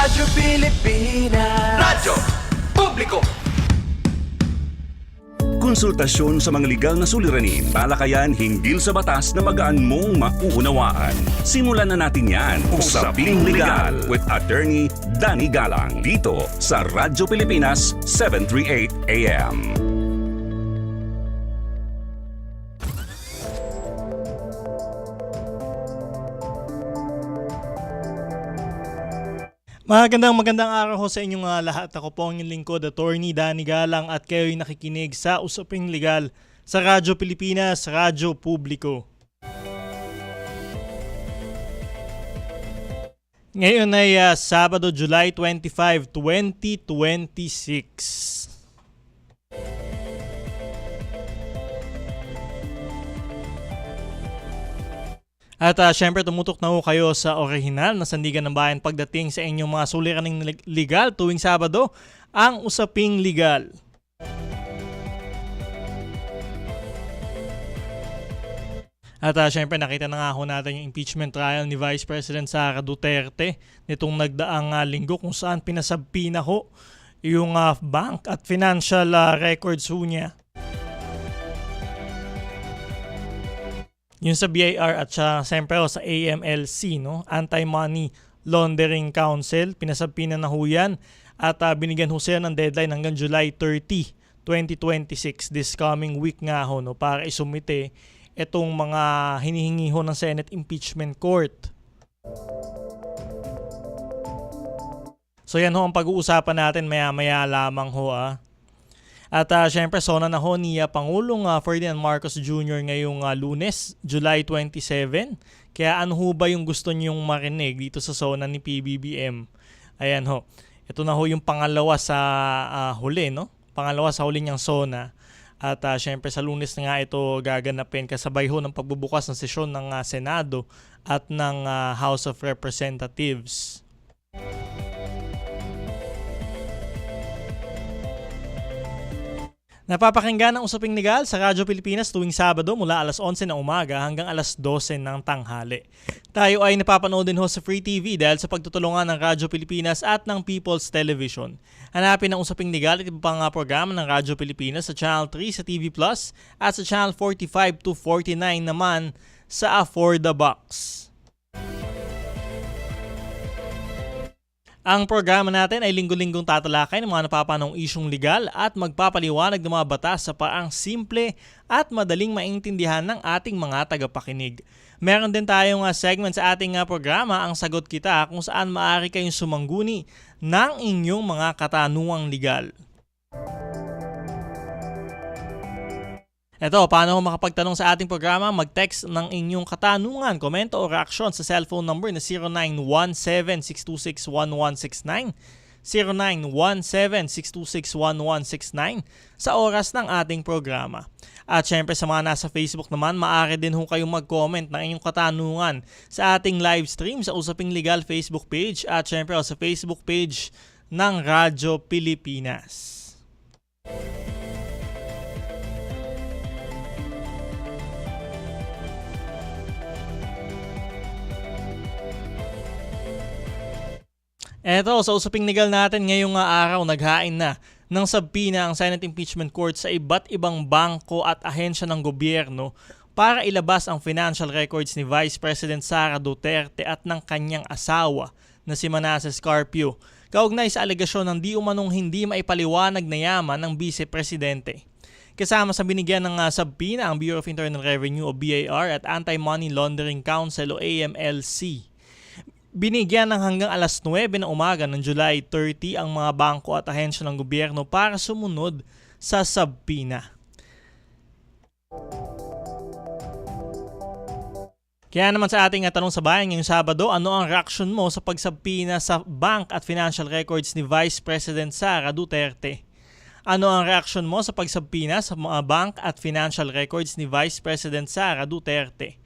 Radyo Pilipinas, Radyo Publiko. Konsultasyon sa mga legal na suliranin, talakayan hinggil sa batas na magaan mong mauunawaan. Simulan na natin yan. Usaping Legal with Attorney Danny Galang dito sa Radyo Pilipinas 738 AM. Magandang araw ho sa inyong lahat. Ako po ang inyong lingkod, Attorney Danny Galang, at kayo'y nakikinig sa Usaping Legal sa Radyo Pilipinas, Radyo Publiko. Ngayon ay Sabado, July 25, 2026. At syempre tumutok na ho kayo sa orihinal na Sandigan ng Bayan pagdating sa inyong mga suliraning legal tuwing Sabado, ang Usaping Legal. At syempre nakita na nga ho natin yung impeachment trial ni Vice President Sara Duterte nitong nagdaang linggo kung saan pinasabpi na ho yung bank at financial records ho niya. Yung sa BIR at siyempre sa AMLC, no? Anti-Money Laundering Council, pinasabpi na ho yan at binigyan ho siya ng deadline hanggang July 30, 2026, this coming week nga ho, no? Para isumite itong mga hinihingi ho ng Senate Impeachment Court. So yan ho ang pag-uusapan natin maya-maya lamang ho At syempre, sona na ho ni Pangulong Ferdinand Marcos Jr. ngayong Lunes, July 27. Kaya ano ho ba yung gusto niyong marinig dito sa sona ni PBBM? Ayan ho. Ito na ho yung pangalawa sa huli, no? Pangalawa sa huli niyang sona. At syempre sa Lunes na nga ito gaganapin kasabay ho ng pagbubukas ng sesyon ng Senado at ng House of Representatives. Napapakinggan ang Usaping Legal sa Radyo Pilipinas tuwing Sabado mula alas 11 ng umaga hanggang alas 12 ng tanghali. Tayo ay napapanood din ho sa Free TV dahil sa pagtutulungan ng Radyo Pilipinas at ng People's Television. Hanapin ang Usaping Legal at iba pang programa ng Radyo Pilipinas sa Channel 3 sa TV Plus at sa Channel 45 to 49 naman sa For the Box. Ang programa natin ay linggo-linggong tatalakay ng mga napapanahong isyong legal at magpapaliwanag ng mga batas sa paraang simple at madaling maintindihan ng ating mga tagapakinig. Meron din tayong segment sa ating programa, Ang Sagot Kita, kung saan maaari kayong sumangguni ng inyong mga katanungang legal. Ito, paano makapagtanong sa ating programa? Mag-text ng inyong katanungan, komento o reaksyon sa cellphone number na 0917-626-1169, 0917-626-1169 sa oras ng ating programa. At syempre sa mga nasa Facebook naman, maaari din ho kayong mag-comment ng inyong katanungan sa ating live stream sa Usaping Legal Facebook page at syempre sa Facebook page ng Radyo Pilipinas. Eto, sa Usaping Legal natin ngayong araw, naghain na ng sabpina ang Senate Impeachment Court sa iba't ibang bangko at ahensya ng gobyerno para ilabas ang financial records ni Vice President Sara Duterte at ng kanyang asawa na si Manasseh Carpio, kaugnay sa alegasyon ng di umanong hindi maipaliwanag na yaman ng Vice Presidente. Kasama sa binigyan ng sabpina ang Bureau of Internal Revenue o BIR at Anti-Money Laundering Council o AMLC. Binigyan ng hanggang alas 9 ng umaga ng July 30 ang mga bangko at ahensya ng gobyerno para sumunod sa sabpina. Kaya naman sa ating tanong sa bayan ngayong Sabado, ano ang reaksyon mo sa pagsabpina sa bank at financial records ni Vice President Sara Duterte? Ano ang reaksyon mo sa pagsabpina sa mga bank at financial records ni Vice President Sara Duterte?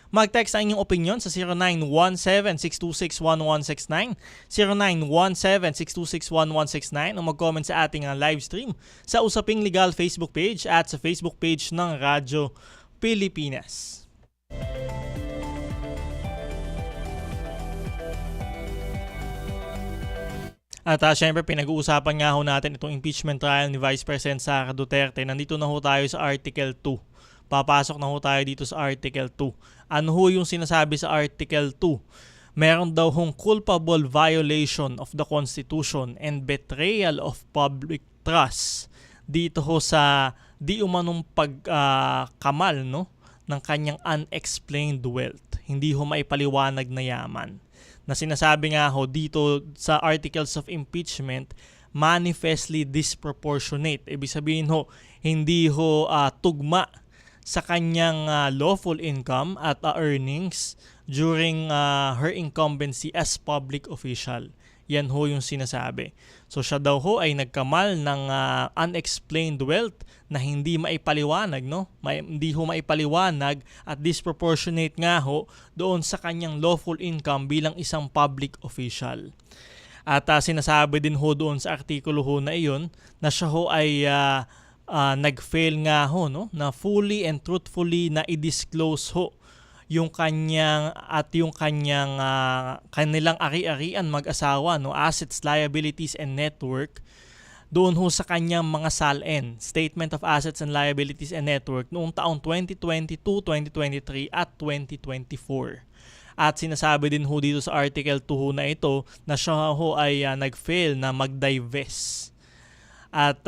Mag-text ang inyong opinion sa 0917-626-1169, 0917-626-1169 o mag-comment sa ating live stream sa Usaping Legal Facebook page at sa Facebook page ng Radyo Pilipinas. At syempre pinag-uusapan nga ho natin itong impeachment trial ni Vice President Sara Duterte. Nandito na ho tayo sa Article 2. Papasok na ho tayo dito sa Article 2. Ano ho yung sinasabi sa Article 2? Meron daw hong culpable violation of the Constitution and betrayal of public trust dito ho sa di umanong pagkamal ng kanyang unexplained wealth. Hindi ho maipaliwanag na yaman. Na sinasabi nga ho dito sa Articles of Impeachment, manifestly disproportionate. Ibig sabihin ho, hindi ho tugma sa kanyang lawful income at earnings during her incumbency as public official. Yan ho yung sinasabi. So siya daw ho ay nagkamal ng unexplained wealth na hindi maipaliwanag, hindi ho maipaliwanag at disproportionate nga ho doon sa kanyang lawful income bilang isang public official. At sinasabi din ho doon sa artikulo ho na iyon na siya ho ay nag-fail nga ho na fully and truthfully na i-disclose ho yung kanyang kanilang ari-arian mag-asawa, assets, liabilities and network doon ho sa kanyang mga SALN, Statement of Assets and Liabilities and Network, noong taong 2022, 2023 at 2024. At sinasabi din ho dito sa Article 2 ho na ito na siya ho ay nag-fail na mag-divest at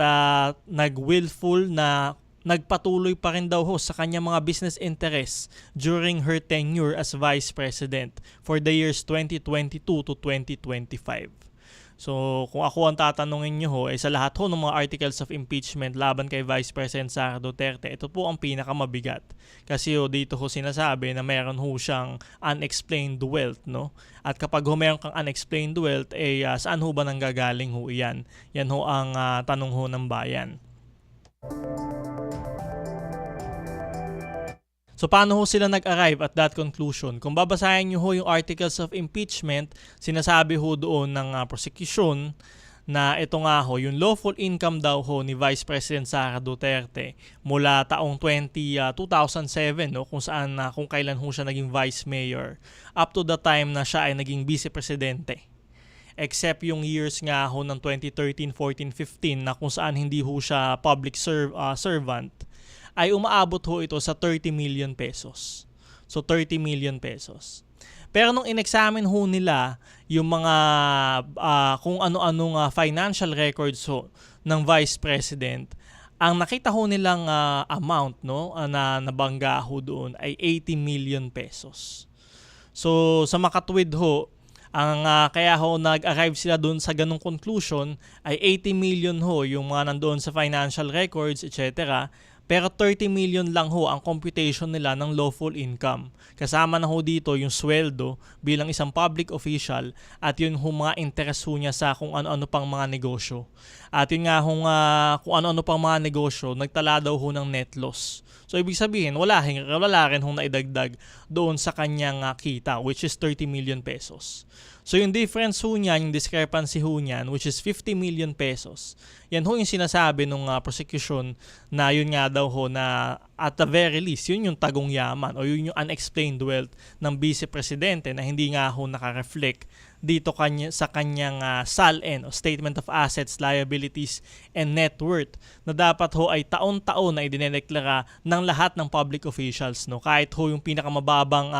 nag-willful na nagpatuloy pa rin daw ho sa kanyang mga business interests during her tenure as Vice President for the years 2022 to 2025. So kung ako ang tatanungin nyo ho, sa lahat ho ng mga articles of impeachment laban kay Vice President Sara Duterte, ito po ang pinakamabigat. Kasi dito ho sinasabi na meron ho siyang unexplained wealth. At kapag meron kang unexplained wealth, saan ho ba nanggagaling ho iyan? Yan ho ang tanong ho ng bayan. So paano ho sila nag-arrive at that conclusion? Kung babasahin nyo ho yung articles of impeachment, sinasabi ho doon ng prosecution na ito nga ho, yung lawful income daw ho ni Vice President Sara Duterte mula taong 2007 kung kailan ho siya naging vice mayor up to the time na siya ay naging vice presidente. Except yung years nga ho ng 2013, 14, 15 na kung saan hindi ho siya public servant, ay umaabot ho ito sa 30 million pesos. So 30 million pesos. Pero nung in-examine ho nila yung mga kung ano-anong financial records ho ng Vice President, ang nakita ho nilang amount na nabangga ho doon ay 80 million pesos. So sa makatwid ho, ang kaya ho nag-arrive sila doon sa ganung conclusion ay 80 million ho yung mga nandoon sa financial records, etc. Pero 30 million lang ho ang computation nila ng lawful income. Kasama na ho dito yung sweldo bilang isang public official at yun ho mga interest ho niya sa kung ano-ano pang mga negosyo. At yun nga kung ano-ano pang mga negosyo, nagtala daw ho ng net loss. So ibig sabihin, wala rin ho naidagdag doon sa kanyang kita, which is 30 million pesos. So yung difference ho niyan, yung discrepancy ho niyan, which is 50 million pesos, yan ho yung sinasabi ng prosecution na yun nga daw ho na at the very least, yun yung tagong yaman o yun yung unexplained wealth ng vice-presidente na hindi nga ho nakareflect dito sa kanyang SALN o Statement of Assets, Liabilities and Net Worth na dapat ho ay taon-taon na idinedeklara ng lahat ng public officials. Kahit ho yung pinakamababang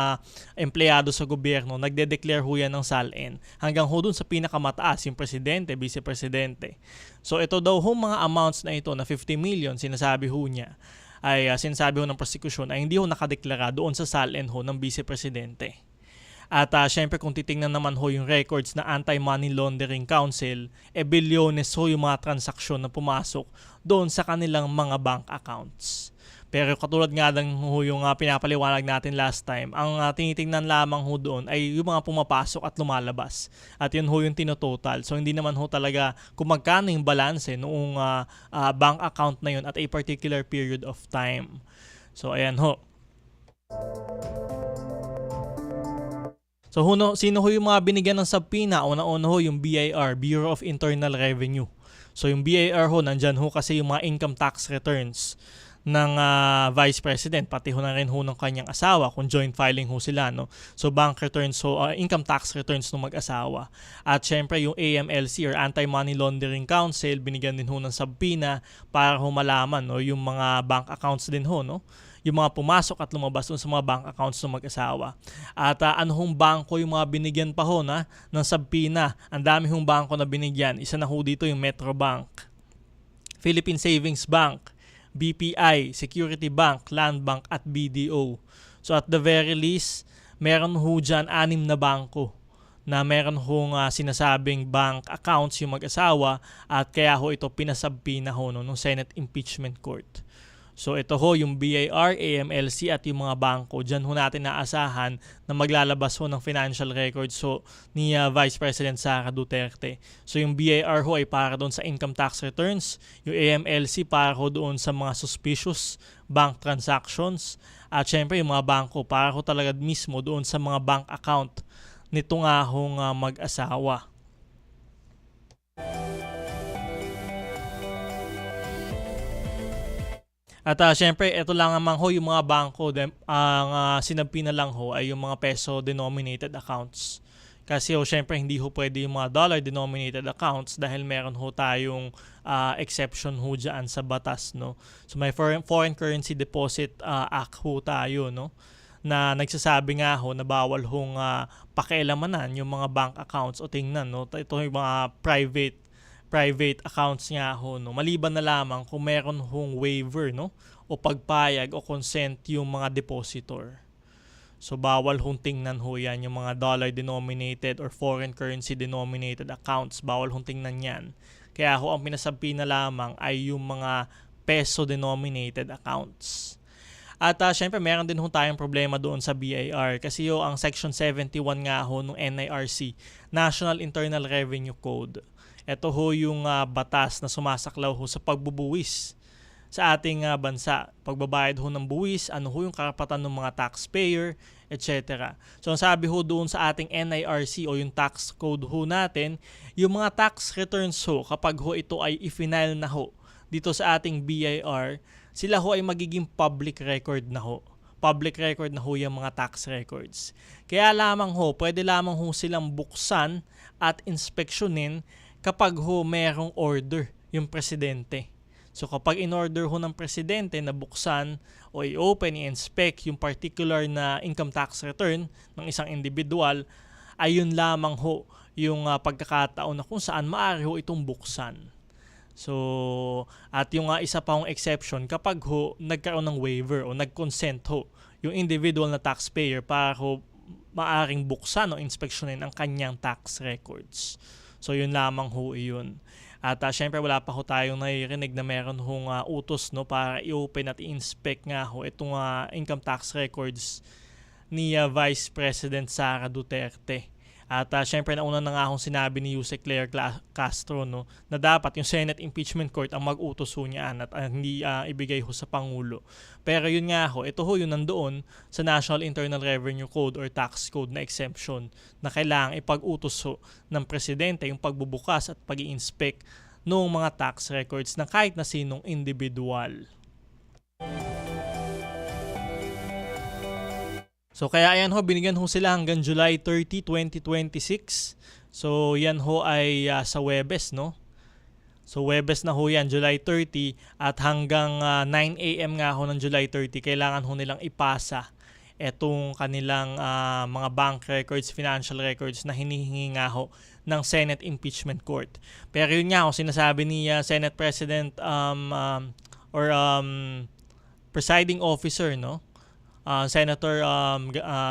empleyado sa gobyerno, nagde-declare ho yan ng SALN. Hanggang ho dun sa pinakamataas, yung presidente, vice-presidente. So ito daw ho mga amounts na ito na 50 million, sinasabi ho niya, ay sinasabi ho ng prosecution ay hindi ho nakadeklara doon sa SALN ho ng vice-presidente. At syempre kung titingnan naman ho yung records na Anti-Money Laundering Council, bilyones ho yung mga transaksyon na pumasok doon sa kanilang mga bank accounts. Pero katulad nga lang ho yung pinapaliwanag natin last time, ang tinitingnan lamang ho doon ay yung mga pumapasok at lumalabas. At yun ho yung tinototal. So hindi naman ho talaga kung magkano yung balanse noong bank account na yun at a particular period of time. So ayan ho. So sino ho yung mga binigyan ng subpoena? Una-una ho yung BIR, Bureau of Internal Revenue. So yung BIR ho, nandyan ho kasi yung mga income tax returns ng Vice President, pati ho na rin ho ng kanyang asawa kung joint filing ho sila, no? So bank returns, so income tax returns ng mag-asawa. At syempre yung AMLC or Anti-Money Laundering Council, binigyan din ho ng subpoena para ho malaman, no, yung mga bank accounts din ho, no? Yung mga pumasok at lumabas dun sa mga bank accounts ng mag-asawa. At ano hong bangko yung mga binigyan pa ho ng subpoena. Ang dami hong bangko na binigyan. Isa na ho dito yung Metrobank, Philippine Savings Bank, BPI, Security Bank, Land Bank at BDO. So at the very least, meron ho dyan 6 na bangko na meron hong sinasabing bank accounts yung mag-asawa at kaya ho ito pinasabpina ho ng Senate Impeachment Court. So ito ho yung BIR, AMLC at yung mga bangko. Diyan ho natin naasahan na maglalabas ho ng financial records so, ni Vice President Sara Duterte. So yung BIR ho ay para doon sa income tax returns. Yung AMLC para ho doon sa mga suspicious bank transactions. At syempre yung mga bangko para ho talaga mismo doon sa mga bank account nito nga hong mag-asawa. At syempre, ito lang naman ho yung mga bangko. Ang sinabi na lang ho ay yung mga peso-denominated accounts. Kasi ho, syempre, hindi ho pwede yung mga dollar-denominated accounts dahil meron ho tayong exception ho dyan sa batas, no? So may Foreign Currency Deposit Act ho tayo, no? Na nagsasabi nga ho na bawal hong pakialamanan yung mga bank accounts o tingnan, no? Ito yung mga private accounts nga ho, no? Maliban na lamang kung meron hong waiver, no, o pagpayag o consent yung mga depositor. So bawal hong tingnan ho yan yung mga dollar denominated or foreign currency denominated accounts, bawal hong tingnan yan. Kaya ho ang pinasabi na lamang ay yung mga peso denominated accounts. At syempre meron din ho tayong problema doon sa BIR kasi ho ang section 71 nga ho ng NIRC, National Internal Revenue Code. Ito ho yung batas na sumasaklaw ho sa pagbubuwis sa ating bansa. Pagbabayad ho ng buwis, ano ho yung karapatan ng mga taxpayer, etc. So ang sabi ho doon sa ating NIRC o yung tax code ho natin, yung mga tax returns ho, kapag ho ito ay i-file na ho dito sa ating BIR, sila ho ay magiging public record na ho. Public record na ho yung mga tax records. Kaya lamang ho, pwede lamang ho silang buksan at inspeksyonin kapag ho merong order yung presidente. So kapag in-order ho ng presidente na buksan o i-open, i-inspect yung particular na income tax return ng isang individual, ayun lamang ho yung pagkakataon na kung saan maaari ho itong buksan. So, at yung isa pa hong exception, kapag ho nagkaroon ng waiver o nag-consent ho yung individual na taxpayer para ho maaring buksan o inspeksyonin ang kanyang tax records. So yun lamang ho yun. At syempre wala pa ho tayong naririnig na meron hong utos, no, para i-open at i-inspect nga ho itong income tax records ni Vice President Sara Duterte. At syempre nauna na nga akong sinabi ni Yusek Claire Castro, no, na dapat yung Senate Impeachment Court ang mag-utos ho niyan at hindi ibigay ho sa Pangulo. Pero yun nga ho, ito ho yung nandoon sa National Internal Revenue Code or Tax Code na exemption na kailangang ipag-utos ho ng Presidente yung pagbubukas at pag-i-inspect ng mga tax records ng kahit na sinong individual. So kaya ayan ho, binigyan ho sila hanggang July 30, 2026. So yan ho ay sa Webes, no? So Webes na ho yan, July 30 at hanggang 9 AM nga ho ng July 30, kailangan ho nilang ipasa etong kanilang mga bank records, financial records na hinihingi nga ho ng Senate Impeachment Court. Pero yun nga ho, sinasabi ni Senate President presiding officer, no?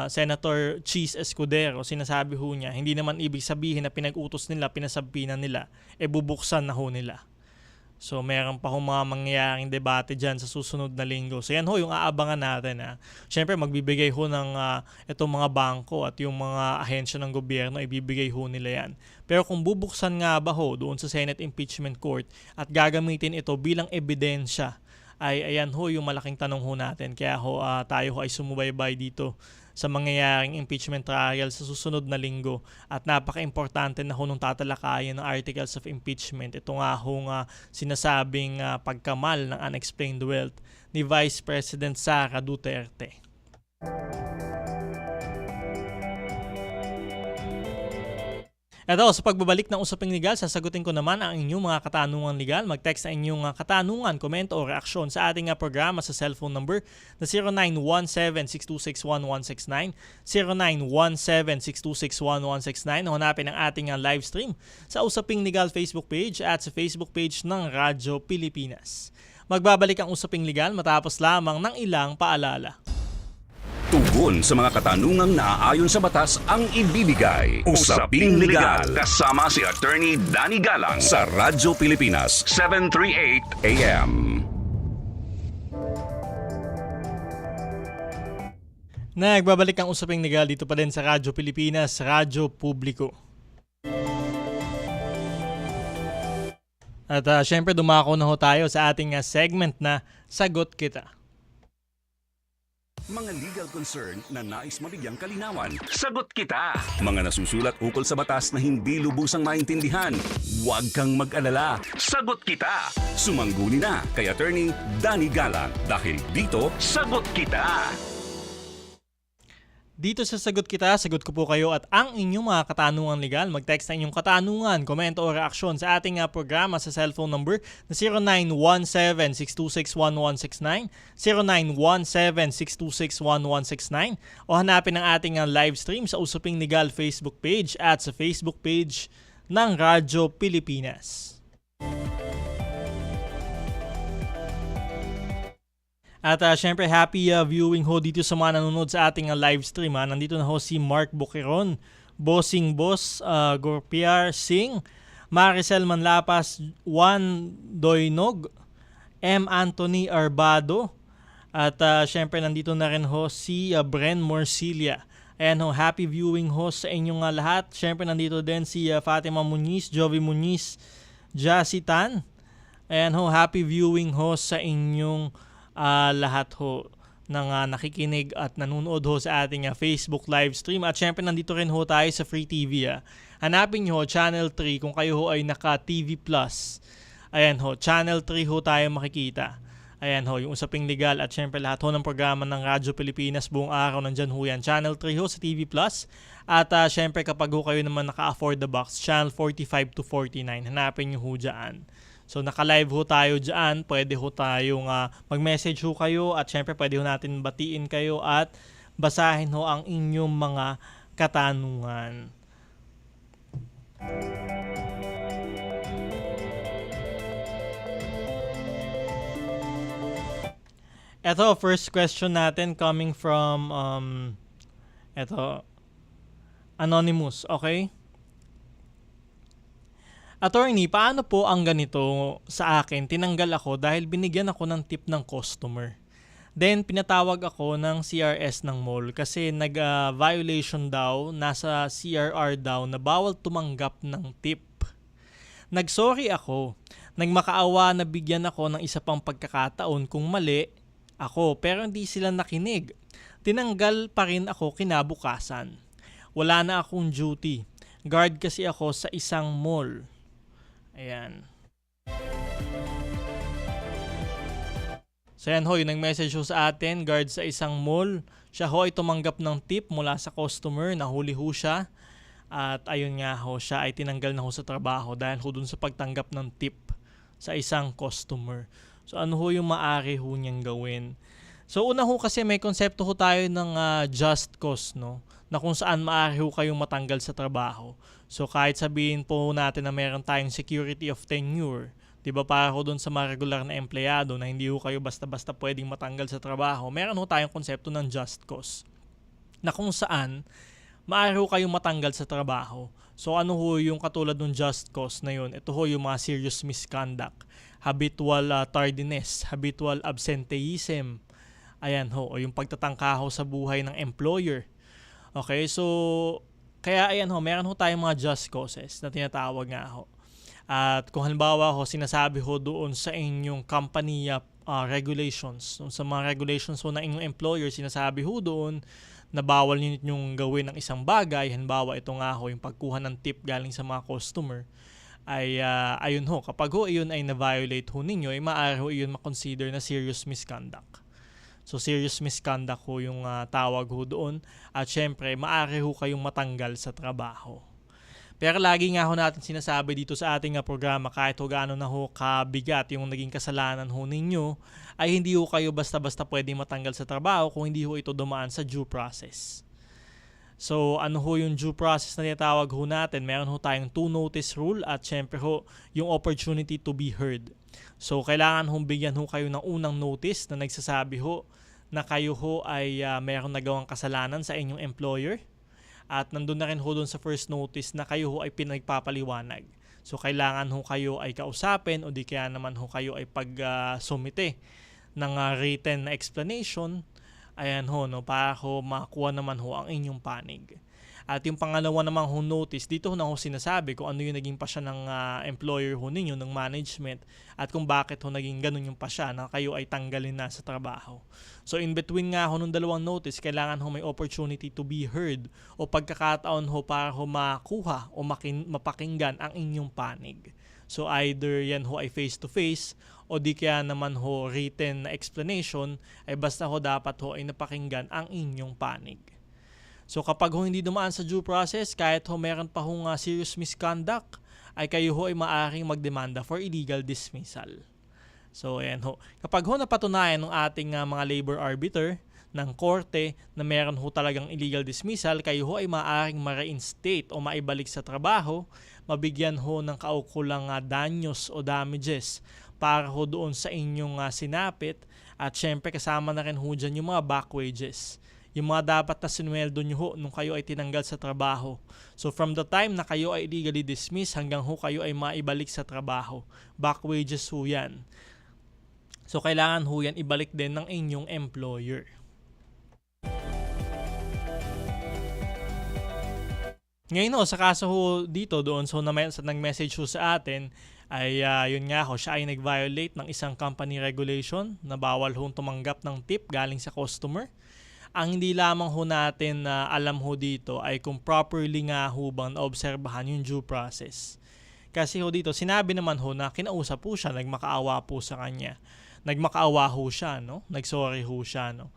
Senator Cheese Escudero, sinasabi ho niya, hindi naman ibig sabihin na pinag-utos nila, pinasabpinan nila, bubuksan na ho nila. So meron pa ho mga mangyayaring debate dyan sa susunod na linggo. So yan ho yung aabangan natin. Siyempre magbibigay ho ng itong mga bangko at yung mga ahensya ng gobyerno, ibibigay ho nila yan. Pero kung bubuksan nga ba ho doon sa Senate Impeachment Court at gagamitin ito bilang ebidensya, ay ayan ho yung malaking tanong ho natin. Kaya ho tayo ho ay sumubaybay dito sa mangyayaring impeachment trial sa susunod na linggo. At napaka-importante na ho nung tatalakayan ng articles of impeachment. Ito nga ho nga sinasabing pagkamal ng unexplained wealth ni Vice President Sara Duterte. Ito, sa pagbabalik ng Usaping Legal, sasagutin ko naman ang inyong mga katanungan legal. Mag-text na inyong katanungan, komento o reaksyon sa ating programa sa cellphone number na 0917-626-1169, 0917-626-1169. Hanapin ang ating live stream sa Usaping Legal Facebook page at sa Facebook page ng Radyo Pilipinas. Magbabalik ang Usaping Legal matapos lamang ng ilang paalala. Tugon sa mga katanungang naaayon sa batas ang ibibigay. Usaping Legal kasama si Attorney Danny Galang sa Radyo Pilipinas 738 AM. Nagbabalik ang Usaping Legal dito pa din sa Radyo Pilipinas, Radyo Publiko. At syempre dumako na ho tayo sa ating segment na Sagot Kita. Mga legal concern na nais mabigyang kalinawan. Sagot kita! Mga nasusulat ukol sa batas na hindi lubusang maintindihan. Huwag kang mag-alala. Sagot kita! Sumangguni na kay Attorney Danny Galang dahil dito, Sagot Kita! Dito sa Sagot Kita, sagot ko po kayo at ang inyong mga katanungan legal. Mag-text na inyong katanungan, komento o reaksyon sa ating programa sa cellphone number na 0917-626-1169, 0917-626-1169 o hanapin ang ating live stream sa Usaping Legal Facebook page at sa Facebook page ng Radyo Pilipinas. At syempre happy viewing ho dito sa mga nanonood sa ating live stream. Nandito na ho si Mark Boqueron, Bossing Boss, Gorpiar Singh, Maricel Manlapas, Juan Doynog, M. Anthony Arbado. At syempre nandito na rin ho si Bren Morcilia. Ayan ho, happy viewing ho sa inyong lahat. Syempre nandito din si Fatima Muniz, Jovi Muniz, Jassy Tan. Ayan ho, happy viewing ho sa inyong lahat ho ng nakikinig at nanonood ho sa ating Facebook live stream. At syempre nandito rin ho tayo sa Free TV. Hanapin nyo ho Channel 3 kung kayo ho ay naka TV Plus. Ayan ho, Channel 3 ho tayo makikita. Ayan ho, yung Usaping Legal at syempre lahat ho ng programa ng Radyo Pilipinas buong araw nandyan ho yan. Channel 3 ho sa TV Plus. At syempre kapag ho kayo naman naka-afford the box, Channel 45 to 49. Hanapin nyo ho dyan. So naka-live ho tayo dyan, pwede ho tayong mag-message ho kayo at syempre pwede ho natin batiin kayo at basahin ho ang inyong mga katanungan. Ito, first question natin coming from Anonymous, okay? Attorney, paano po ang ganito sa akin? Tinanggal ako dahil binigyan ako ng tip ng customer. Then, pinatawag ako ng CRS ng mall kasi nag-violation daw, nasa CRR daw na bawal tumanggap ng tip. Nag-sorry ako. Nagmakaawa na bigyan ako ng isa pang pagkakataon kung mali ako pero hindi sila nakinig. Tinanggal pa rin ako kinabukasan. Wala na akong duty. Guard kasi ako sa isang mall. Ayan. So yan ho, yung nag-message ho sa atin, guard sa isang mall. Siya ho ay tumanggap ng tip mula sa customer, nahuli ho siya. At ayun nga ho, siya ay tinanggal na ho sa trabaho dahil ho dun sa pagtanggap ng tip sa isang customer. So ano ho yung maaari ho niyang gawin? So una ho kasi may konsepto ho tayo ng just cause, no? Na kung saan maaari ho kayong matanggal sa trabaho. So kahit sabihin po natin na meron tayong security of tenure, di ba para ho doon sa mga regular na empleyado na hindi ho kayo basta-basta pwedeng matanggal sa trabaho, meron ho tayong konsepto ng just cause. Na kung saan maaari ho kayong matanggal sa trabaho. So ano ho yung katulad ng just cause na yun? Ito ho yung mga serious misconduct, habitual tardiness, habitual absenteeism, ayan ho, o yung pagtatangka ho sa buhay ng employer. Okay, so kaya ayan ho, meron ho tayong mga just causes na tinatawag nga ho. At kung halimbawa ho, sinasabi ho doon sa inyong company regulations, sa mga regulations ho ng inyong employer, sinasabi ho doon na bawal ninyong gawin ng isang bagay, halimbawa ito nga ho, yung pagkuha ng tip galing sa mga customer, ay ayun ho, kapag ho iyon ay na-violate ho ninyo, ay maaari ho iyon makonsider na serious misconduct. So serious misconduct ho yung tawag ho doon, at syempre maaari ho kayong matanggal sa trabaho. Pero lagi nga ho natin sinasabi dito sa ating programa, kahit ho gaano na ho kabigat yung naging kasalanan ho ninyo, ay hindi ho kayo basta-basta pwedeng matanggal sa trabaho kung hindi ho ito dumaan sa due process. So ano ho yung due process na tinatawag ho natin? Meron ho tayong 2 notice rule at syempre ho yung opportunity to be heard. So kailangan ho bigyan ho kayo ng unang notice na nagsasabi ho na kayo ho ay meron nagawang kasalanan sa inyong employer. At nandun na rin ho doon sa first notice na kayo ho ay pinagpapaliwanag. So kailangan ho kayo ay kausapin o di kaya naman ho kayo ay pag-sumite ng written explanation. Ayan ho, no, para ho makuha naman ho ang inyong panig. At yung pangalawa naman ho notice, dito ho na ho sinasabi kung ano yung naging pasya ng employer ho ninyo, ng management, at kung bakit ho naging ganun yung pasya na kayo ay tanggalin na sa trabaho. So in between nga ho nung dalawang notice, kailangan ho may opportunity to be heard o pagkakataon ho para ho makuha o mapakinggan ang inyong panig. So either yan ho ay face-to-face o di kaya naman ho written na explanation, ay basta ho dapat ho ay napakinggan ang inyong panig. So kapag ho hindi dumaan sa due process, kahit ho meron pa hong serious misconduct, ay kayo ho ay maaaring magdemanda for illegal dismissal. So ayan ho. Kapag ho napatunayan ng ating mga labor arbiter ng korte na meron ho talagang illegal dismissal, kayo ho ay maaaring ma-reinstate o maibalik sa trabaho, mabigyan ho ng kaukulang danyos o damages para ho doon sa inyong sinapit, at syempre kasama na rin ho dyan yung mga back wages. Yung mga dapat na sinweldo nyo ho nung kayo ay tinanggal sa trabaho. So from the time na kayo ay illegally dismissed hanggang ho kayo ay maibalik sa trabaho, back wages ho yan. So kailangan ho yan ibalik din ng inyong employer. Ngayon ho, sa kaso ho dito doon, so nag-message ho sa atin, ay yun nga ho, siya ay nag-violate ng isang company regulation na bawal ho tumanggap ng tip galing sa customer. Ang hindi lamang ho natin alam ho dito ay kung properly nga ho bang naobserbahan yung due process. Kasi ho dito, sinabi naman ho na kinausap po siya, nagmakaawa po sa kanya. Nagmakaawa ho siya, no? Nagsorry ho siya, no?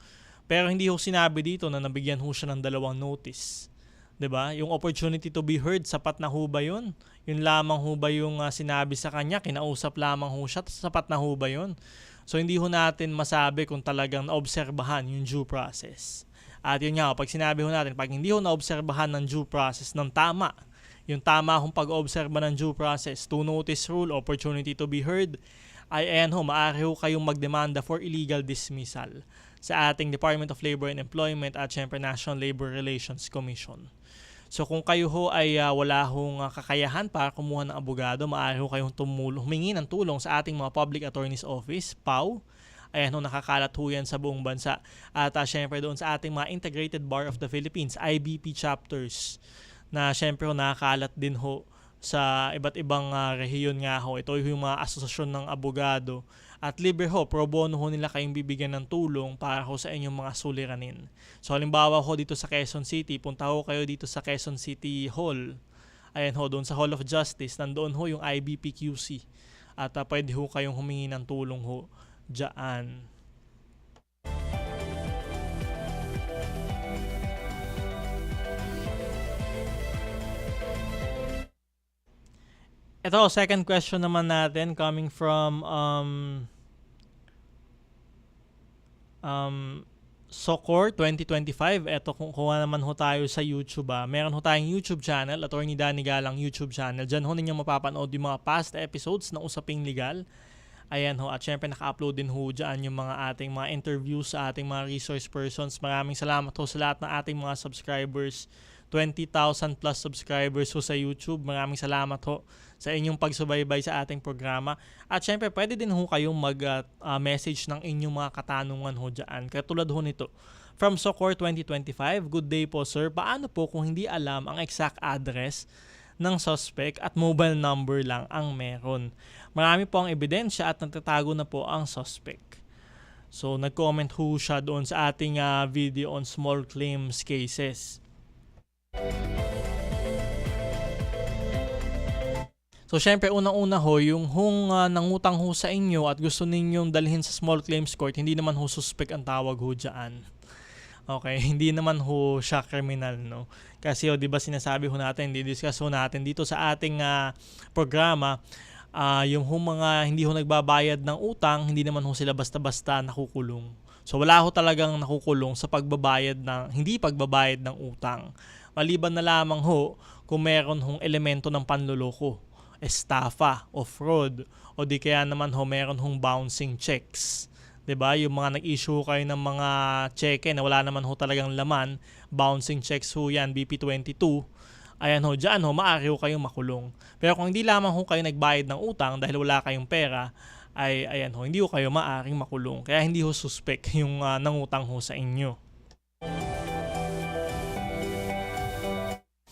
Pero hindi ho sinabi dito na nabigyan ho siya ng 2 notice. 'Di ba? Yung opportunity to be heard, sapat na ho ba yun? Yun lamang ho ba yung sinabi sa kanya, kinausap lamang ho siya, sapat na ho ba yun? So hindi ho natin masabi kung talagang naobserbahan yung due process. At yun nga, pag sinabi ho natin, pag hindi ho naobserbahan ng due process ng tama, yung tama hong pag-obserba ng due process, 2 notice rule, opportunity to be heard, ay ayan ho, maaari ho kayong magdemanda for illegal dismissal sa ating Department of Labor and Employment at syempre National Labor Relations Commission. So kung kayo ho ay wala hong kakayahan para kumuha ng abogado, maaari ho kayong humingi ng tulong sa ating mga Public Attorney's Office, PAO. Ayan ho, nakakalat ho yan sa buong bansa. At syempre doon sa ating mga Integrated Bar of the Philippines, IBP chapters, na syempre ho nakakalat din ho sa iba't ibang rehiyon nga ho. Ito yung mga asosasyon ng abogado. At libre ho, pro bono ho nila kayong bibigyan ng tulong para ho sa inyong mga suliranin. So halimbawa ho dito sa Quezon City, punta ho kayo dito sa Quezon City Hall. Ayan ho, doon sa Hall of Justice, nandoon ho yung IBPQC. At pwede ho kayong humingi ng tulong ho dyan. Ito, second question naman natin coming from Socor 2025. Ito, kuha naman ho tayo sa YouTube. Meron ho tayong YouTube channel, Attorney Danny Galang YouTube channel. Diyan ho ninyo mapapanood yung mga past episodes ng Usaping Legal. Ayan ho, at syempre naka-upload din ho dyan yung mga ating mga interviews sa ating mga resource persons. Maraming salamat ho sa lahat ng ating mga subscribers. 20,000 plus subscribers ho sa YouTube. Maraming salamat ho sa inyong pagsubaybay sa ating programa. At syempre, pwede din ho kayong mag-message ng inyong mga katanungan ho dyan. Katulad ho nito. From Socor 2025, good day po sir. Paano po kung hindi alam ang exact address ng suspect at mobile number lang ang meron? Marami po ang ebidensya at nagtatago na po ang suspect. So nag-comment ho siya doon sa ating video on small claims cases. So syempre unang-una ho, yung nangutang ho sa inyo at gusto ninyong dalhin sa small claims court, hindi naman ho suspect ang tawag ho dyan. Okay, hindi naman ho siya criminal, no? Kasi 'di ba sinasabi ho natin, di-discuss ho natin dito sa ating programa, yung mga hindi ho nagbabayad ng utang, hindi naman ho sila basta-basta nakukulong. So wala ho talagang nakukulong sa hindi pagbabayad ng utang. Maliban na lamang ho kung meron hong elemento ng panloloko, estafa o fraud, o di kaya naman ho meron hong bouncing checks. 'Di ba? Yung mga nag-issue kayo ng mga cheque na wala naman ho talagang laman, bouncing checks ho 'yan, BP22. Ayan ho, diyan ho maaari ho kayong makulong. Pero kung hindi lamang ho kayo nagbayad ng utang dahil wala kayong pera, ay ayan ho, hindi ho kayo maaaring makulong. Kaya hindi ho suspect yung nangutang ho sa inyo.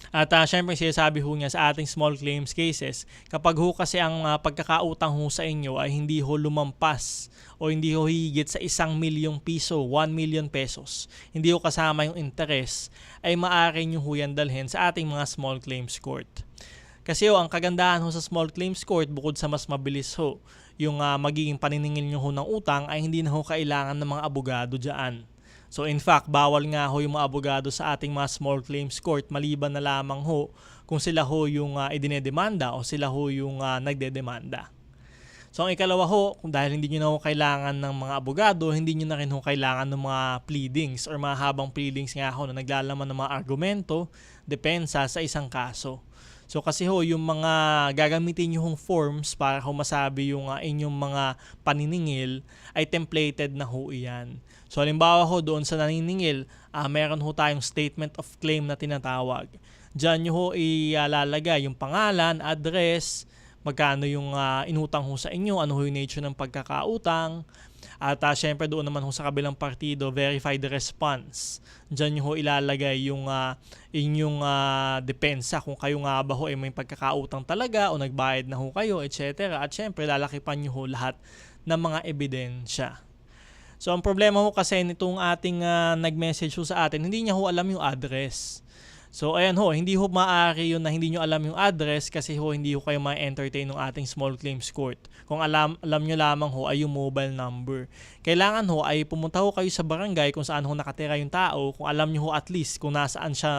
At syempre sinasabi ho niya sa ating small claims cases, kapag ho kasi ang pagkakautang ho sa inyo ay hindi ho lumampas o hindi ho higit sa 1 milyong piso, 1 million pesos, hindi ho kasama yung interest, ay maaari nyo ho yan dalhin sa ating mga small claims court. Kasi ho, ang kagandahan ho sa small claims court, bukod sa mas mabilis ho, yung magiging paniningil nyo ho ng utang, ay hindi na ho kailangan ng mga abogado dyan. So in fact, bawal nga ho yung mga abogado sa ating mga small claims court maliban na lamang ho kung sila ho yung idinedemanda o sila ho yung nagdedemanda. So ang ikalawa ho, dahil hindi nyo na ho kailangan ng mga abogado, hindi nyo na rin ho kailangan ng mga pleadings or mga habang pleadings nga ho na naglalaman ng mga argumento, depensa sa isang kaso. So kasi ho, yung mga gagamitin nyo hong forms para ho masabi yung inyong mga paniningil ay templated na ho iyan. So halimbawa ho doon sa naniningil, meron ho tayong statement of claim na tinatawag. Diyan nyo ho ilalagay yung pangalan, address, magkano yung inutang ho sa inyo, ano ho yung nature ng pagkakautang, at syempre doon naman ho sa kabilang partido, verified response. Diyan nyo ho ilalagay yung inyong depensa kung kayo nga ba ho ay may pagkakautang talaga o nagbayad na ho kayo, etc. At syempre lalakipan nyo ho lahat ng mga ebidensya. So ang problema ho kasi nitong ating nag-message ho sa atin, hindi niya ho alam yung address. So ayan ho, hindi ho maaari yun na hindi nyo alam yung address kasi ho hindi ho kayo ma-entertain ng ating small claims court. Kung alam nyo lamang ho ay yung mobile number. Kailangan ho ay pumunta ho kayo sa barangay kung saan ho nakatira yung tao. Kung alam nyo ho at least kung nasaan siya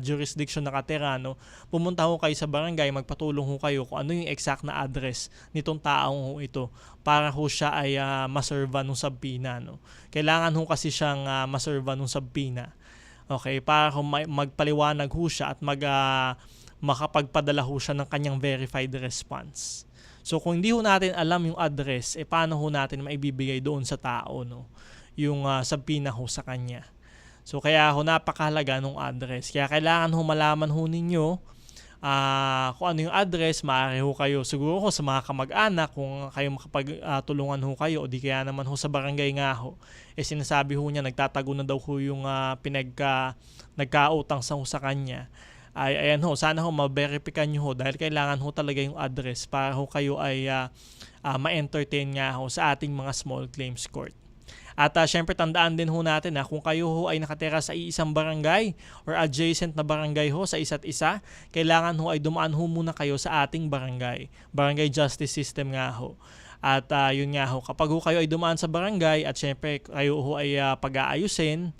jurisdiction nakatira, no, pumunta ho kayo sa barangay, magpatulong ho kayo kung ano yung exact na address nitong taong ho ito para ho siya ay maserva nung subpoena. No. Kailangan ho kasi siyang maserva nung subpoena. Okay, para magpaliwanag ho siya at makapagpadala ho siya ng kanyang verified response. So kung hindi ho natin alam yung address, paano ho natin maibibigay doon sa tao, no? Yung subpoena ho sa kanya. So kaya ho napakahalaga ng address. Kaya kailangan ho malaman ho ninyo kung ano yung address. Maaari ho kayo siguro ho sa mga kamag-anak kung kayo makapagtulungan ho kayo o di kaya naman ho sa barangay nga ho. Sinasabi ho niya nagtatago na daw ho yung nagkautang sa kanya. Ayan ho, sana ho ma-verifikan nyo ho dahil kailangan ho talaga yung address para ho kayo ay ma-entertain nga ho sa ating mga small claims court. At syempre tandaan din ho natin kung kayo ho ay nakatira sa isang barangay or adjacent na barangay ho sa isa't isa, kailangan ho ay dumaan ho muna kayo sa ating barangay. Barangay justice system nga ho. At yun nga ho, kapag ho kayo ay dumaan sa barangay at syempre kayo ho ay pag-aayusin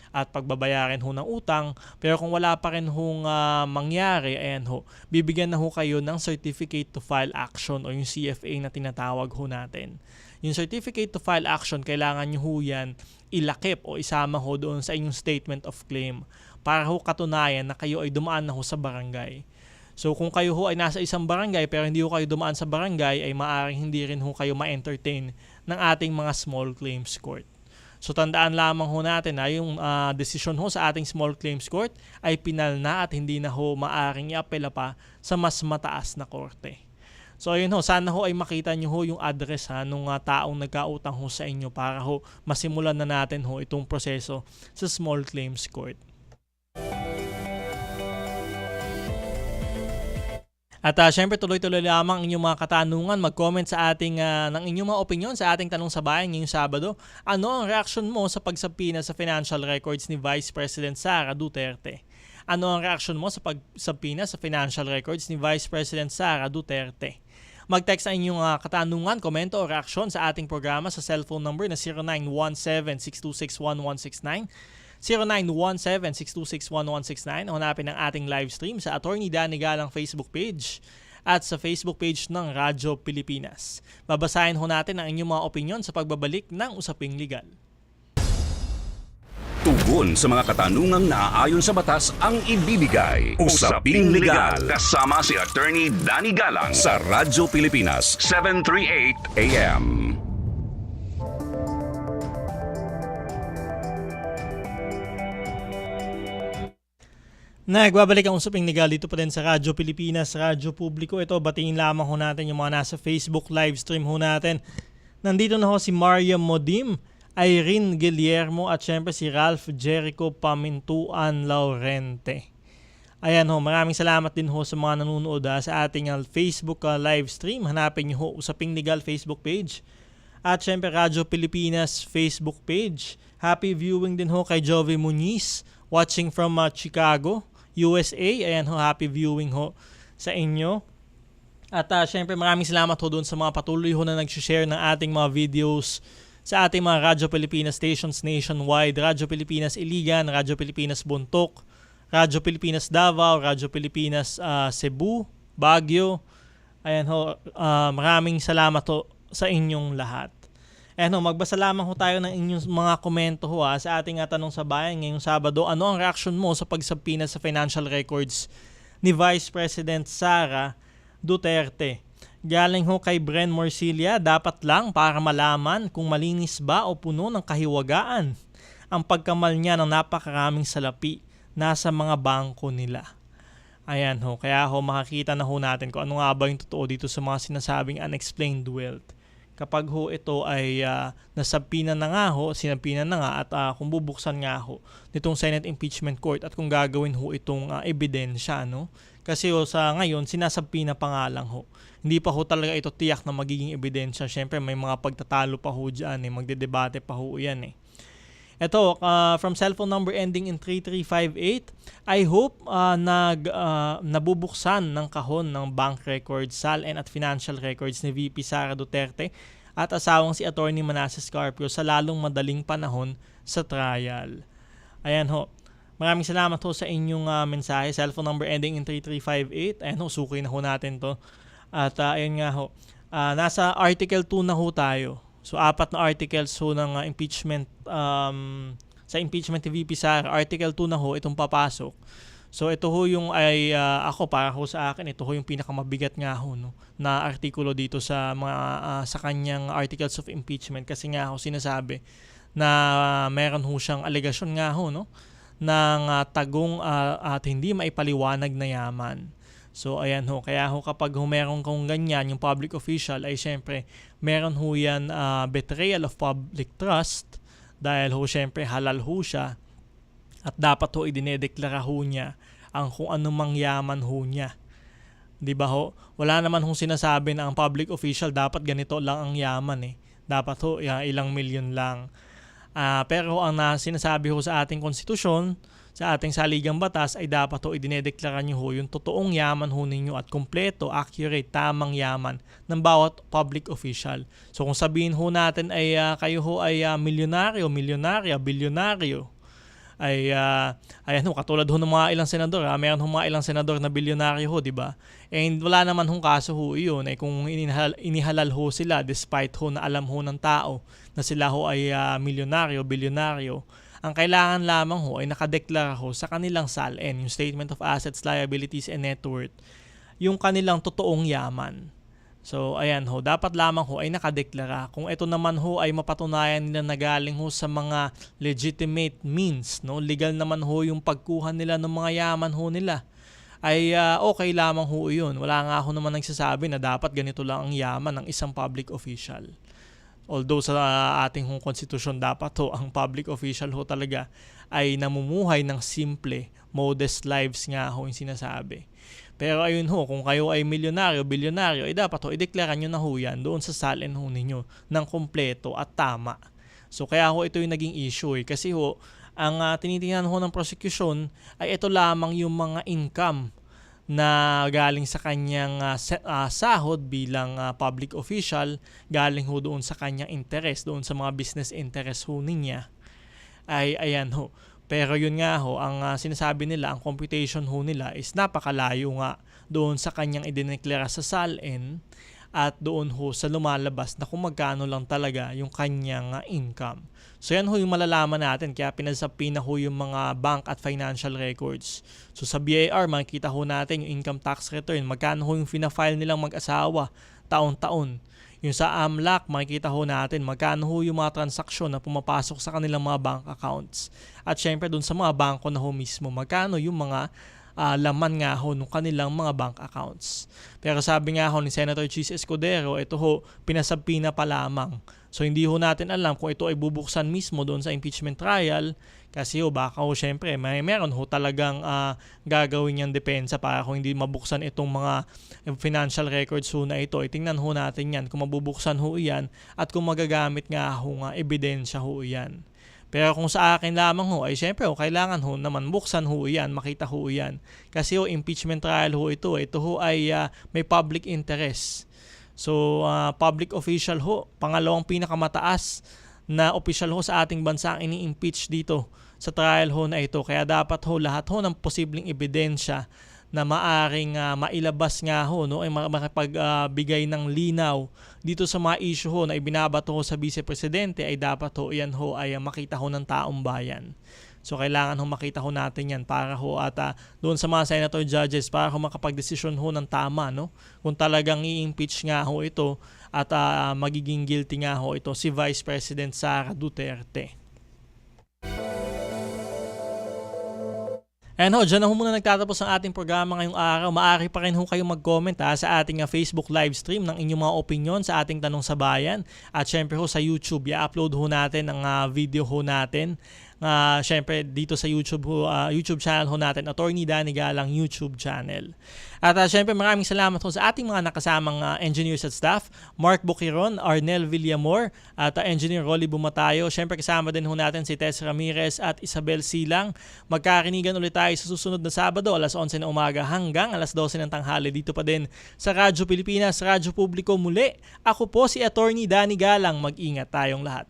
at pagbabayarin ho ng utang, pero kung wala pa rin hong mangyari, ayan ho, bibigyan na ho kayo ng certificate to file action o yung CFA na tinatawag ho natin. Yung certificate to file action, kailangan nyo ho yan ilakip o isama ho doon sa inyong statement of claim para ho katunayan na kayo ay dumaan na ho sa barangay. So kung kayo ho ay nasa isang barangay pero hindi ho kayo dumaan sa barangay, ay maaaring hindi rin ho kayo ma-entertain ng ating mga small claims court. So tandaan lamang ho natin na yung desisyon ho sa ating small claims court ay pinal na at hindi na ho maaaring i-apela pa sa mas mataas na korte. So ayun ho, sana ho ay makita nyo ho yung address nung taong nagkautang ho sa inyo para ho masimulan na natin ho itong proseso sa small claims court. At syempre tuloy-tuloy lamang inyong mga katanungan, mag-comment sa ating ng inyong mga opinion sa ating tanong sa bayan ngayong Sabado. Ano ang reaksyon mo sa pagsabina sa financial records ni Vice President Sara Duterte? Ano ang reaksyon mo sa pagsabina sa financial records ni Vice President Sara Duterte? Mag-text sa inyong katanungan, komento o reaksyon sa ating programa sa cellphone number na 0917-626-1169, 0917-626-1169 o hanapin ang ating live stream sa Attorney Danny Galang Facebook page at sa Facebook page ng Radyo Pilipinas. Babasahin ho natin ang inyong mga opinion sa pagbabalik ng Usaping Legal. Tugon sa mga katanungang naaayon sa batas ang ibibigay. Usaping Legal kasama si Attorney Danny Galang sa Radyo Pilipinas 738 AM. Nagbabalik ang Usaping Legal dito pa din sa Radyo Pilipinas, Radyo Publiko. Ito, batiin lamang ho natin yung mga nasa Facebook live stream ho natin. Nandito na ho si Maria Modim, Irene Guillermo at syempre si Ralph Jericho Pamintuan Laurente. Ayan ho, maraming salamat din ho sa mga nanonood sa ating Facebook live stream. Hanapin nyo ho Usaping Legal Facebook page at syempre Radyo Pilipinas Facebook page. Happy viewing din ho kay Jovi Muniz watching from Chicago, USA. Ayan ho, happy viewing ho sa inyo. At syempre maraming salamat ho doon sa mga patuloy ho na nag-share ng ating mga videos sa ating mga Radyo Pilipinas stations nationwide. Radyo Pilipinas Iligan, Radyo Pilipinas Bontoc, Radyo Pilipinas Davao, Radyo Pilipinas Cebu, Baguio. Ayan ho, maraming salamat ho sa inyong lahat. Ayan ho, magbasa lamang ho tayo ng inyong mga komento ho sa ating tanong sa bayan ngayong Sabado. Ano ang reaksyon mo sa pagsabina sa financial records ni Vice President Sara Duterte? Galing ho kay Bren Morcilia, dapat lang para malaman kung malinis ba o puno ng kahiwagaan ang pagkamal niya ng napakaraming salapi nasa mga bangko nila. Ayan ho, kaya ho makakita na ho natin kung ano nga ba yung totoo dito sa mga sinasabing unexplained wealth. Kapag ho ito ay nasabina na nga ho, sinabina na nga at kung bubuksan nga ho nitong Senate Impeachment Court at kung gagawin ho itong ebidensya, no? Kasi ho sa ngayon, sinasabina pa nga lang ho. Hindi pa ho talaga ito tiyak na magiging ebidensya. Siyempre may mga pagtatalo pa ho dyan, magdedebate pa ho yan . Ito, from cellphone number ending in 3358, I hope nabubuksan ng kahon ng bank records, SALN at financial records ni VP Sara Duterte at asawang si Attorney Manasseh Scarpio sa lalong madaling panahon sa trial. Ayan ho. Maraming salamat ho sa inyong mensahe. Cellphone number ending in 3358. Ayan ho, suki na ho natin to. At ayun nga ho, nasa Article 2 na ho tayo. So, 4 na articles ho ng impeachment, sa impeachment ni VP Sara. Article 2 na ho, itong papasok. So, ito ho yung ako, para ho sa akin, ito ho yung pinakamabigat nga ho, no, na artikulo dito sa sa kanyang articles of impeachment. Kasi nga ho, sinasabi na meron ho siyang alegasyon nga ho, no, ng tagong at hindi maipaliwanag na yaman. So, ayan ho. Kaya ho kapag meron kong ganyan, yung public official, ay syempre, meron ho yan betrayal of public trust dahil ho syempre halal ho siya at dapat ho idinedeklara ho niya ang kung anumang yaman ho niya. Diba ho? Wala naman hong sinasabi na ang public official dapat ganito lang ang yaman . Dapat ho ilang milyon lang. Pero ang sinasabi ho sa ating konstitusyon, sa ating saligang batas ay dapat ho idinedeklara nyo ho yung totoong yaman ho ninyo at kompleto, accurate, tamang yaman ng bawat public official. So kung sabihin ho natin ay kayo ho ay milyonaryo, milyonarya, bilyonaryo, ay ayan ho, katulad ho ng mga ilang senador, meron ho mga ilang senador na bilyonaryo ho, di ba? And wala naman hong kaso ho iyon, kung inihalal ho sila despite ho na alam ho ng tao na sila ho ay milyonaryo, bilyonaryo. Ang kailangan lamang ho ay nakadeklara ho sa kanilang SALN, yung Statement of Assets, Liabilities, and Net Worth, yung kanilang totoong yaman. So, ayan ho, dapat lamang ho ay nakadeklara. Kung ito naman ho ay mapatunayan nila na galing ho sa mga legitimate means, no, legal naman ho yung pagkuha nila ng mga yaman ho nila, ay okay lamang ho yun. Wala nga ho naman nagsasabi na dapat ganito lang ang yaman ng isang public official. Although sa ating konstitusyon dapat ho, ang public official ho talaga ay namumuhay ng simple, modest lives nga ho yung sinasabi. Pero ayun ho, kung kayo ay milyonaryo, bilyonaryo, ay dapat ho, ideklara nyo na ho yan doon sa salin ho ninyo ng kompleto at tama. So kaya ho ito yung naging issue kasi ho, ang tinitingnan ho ng prosecution ay ito lamang yung mga income na galing sa kanyang sahod bilang public official, galing ho doon sa kanyang interest, doon sa mga business interest ho niya. Ay ayan ho. Pero yun nga ho, ang sinasabi nila, ang computation ho nila is napakalayo nga doon sa kanyang idineklara sa SALN at doon ho sa lumalabas na kung magkano lang talaga yung kanyang income. So yan ho yung malalaman natin, kaya pinasapi na ho yung mga bank at financial records. So sa BIR, makikita ho natin yung income tax return, magkano ho yung fina-file nilang mag-asawa taon-taon. Yung sa AMLAC, makikita ho natin magkano ho yung mga transaksyon na pumapasok sa kanilang mga bank accounts. At syempre dun sa mga bangko na ho mismo, magkano yung mga laman nga ho ng kanilang mga bank accounts. Pero sabi nga ho ni Senator Chis Escudero, ito ho, pinasabi na pa lamang. So hindi ho natin alam kung ito ay bubuksan mismo doon sa impeachment trial kasi ho baka ho syempre meron ho talagang gagawin niyang depensa para kung hindi mabuksan itong mga financial records ho na ito. Tingnan ho natin yan kung mabubuksan ho yan at kung magagamit nga ho nga ebidensya ho yan. Pero kung sa akin lamang ho, ay syempre ho, kailangan ho naman buksan ho yan, makita ho yan. Kasi ho, impeachment trial ho ito ho ay may public interest. So, public official ho, pangalawang pinakamataas na official ho sa ating bansa ang ini-impeach dito sa trial ho na ito. Kaya dapat ho, lahat ho ng posibleng ebidensya na maaring mailabas nga ho, no, ay makapagbigay ng linaw dito sa mga issue ho na ibinabato ho sa Vice Presidente ay dapat ho, yan ho ay makita ho ng taong bayan. So kailangan ho makita ho natin yan para ho at doon sa mga senator judges para ho makapag-desisyon ho ng tama, no? Kung talagang i-impeach nga ho ito at magiging guilty nga ho ito si Vice President Sara Duterte. And ho, dyan na ho muna nagtatapos ang ating programa ngayong araw. Maaari pa rin ho kayong mag-comment sa ating Facebook live stream ng inyong mga opinion sa ating Tanong sa Bayan. At syempre ho sa YouTube, i-upload ho natin ang video ho natin. Syempre dito sa YouTube channel ho natin, Attorney Danny Galang YouTube channel. At syempre maraming salamat ho sa ating mga nakasamang engineers at staff, Mark Bukiron, Arnel Villamor, at Engineer Rolly Bumatayo. Syempre kasama din ho natin si Tess Ramirez at Isabel Silang. Magkarinigan ulit tayo sa susunod na Sabado, alas 11 na umaga hanggang alas 12 ng tanghali dito pa din sa Radyo Pilipinas, Radyo Publiko muli. Ako po si Attorney Danny Galang. Mag-ingat tayong lahat.